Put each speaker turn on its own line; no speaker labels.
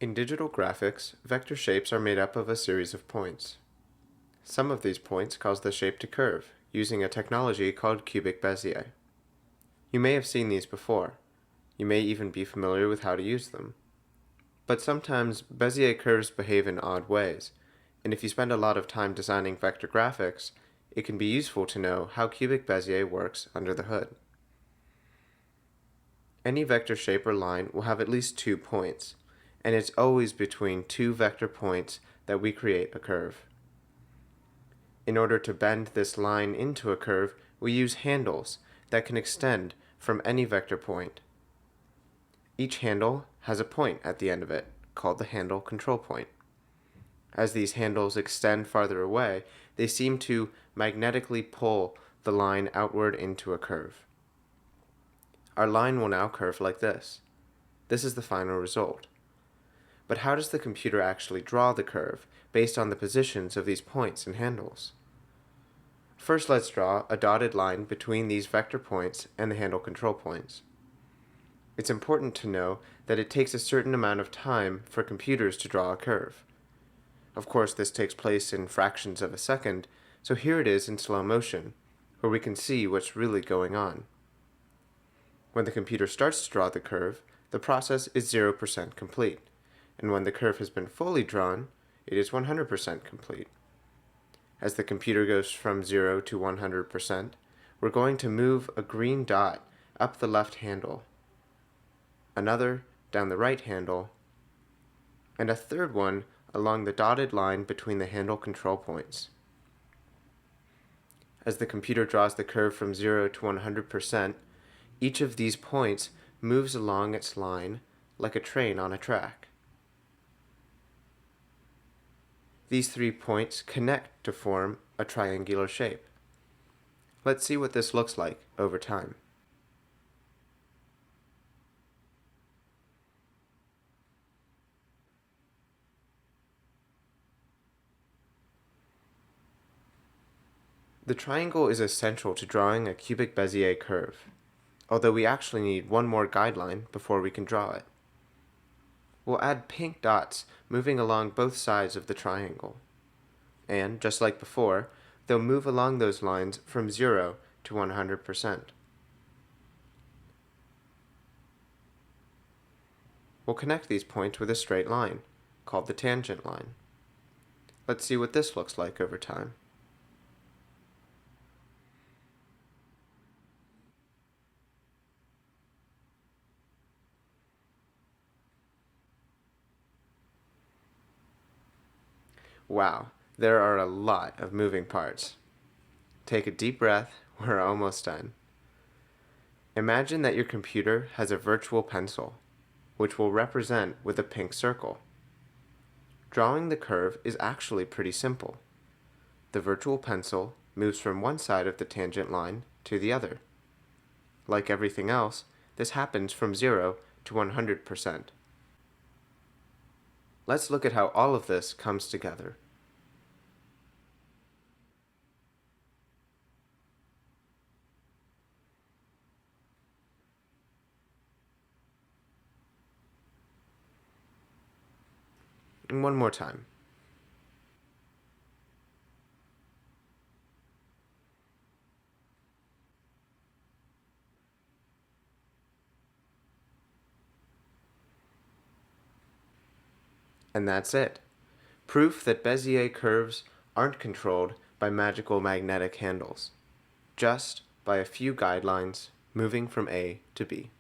In digital graphics, vector shapes are made up of a series of points. Some of these points cause the shape to curve, using a technology called cubic Bezier. You may have seen these before. You may even be familiar with how to use them. But sometimes Bezier curves behave in odd ways, and if you spend a lot of time designing vector graphics, it can be useful to know how cubic Bezier works under the hood. Any vector shape or line will have at least 2 points, and it's always between 2 vector points that we create a curve. In order to bend this line into a curve, we use handles that can extend from any vector point. Each handle has a point at the end of it, called the handle control point. As these handles extend farther away, they seem to magnetically pull the line outward into a curve. Our line will now curve like this. This is the final result. But how does the computer actually draw the curve based on the positions of these points and handles? First, let's draw a dotted line between these vector points and the handle control points. It's important to know that it takes a certain amount of time for computers to draw a curve. Of course, this takes place in fractions of a second, so here it is in slow motion, where we can see what's really going on. When the computer starts to draw the curve, the process is 0% complete, and when the curve has been fully drawn, it is 100% complete. As the computer goes from 0 to 100%, we're going to move a green dot up the left handle, another down the right handle, and a third one along the dotted line between the handle control points. As the computer draws the curve from 0 to 100%, each of these points moves along its line like a train on a track. These 3 points connect to form a triangular shape. Let's see what this looks like over time. The triangle is essential to drawing a cubic Bezier curve, although we actually need one more guideline before we can draw it. We'll add pink dots moving along both sides of the triangle. And, just like before, they'll move along those lines from 0 to 100%. We'll connect these points with a straight line, called the tangent line. Let's see what this looks like over time. Wow, there are a lot of moving parts. Take a deep breath, we're almost done. Imagine that your computer has a virtual pencil, which we'll represent with a pink circle. Drawing the curve is actually pretty simple. The virtual pencil moves from one side of the tangent line to the other. Like everything else, this happens from 0 to 100%. Let's look at how all of this comes together. And one more time. And that's it. Proof that Bezier curves aren't controlled by magical magnetic handles, just by a few guidelines moving from A to B.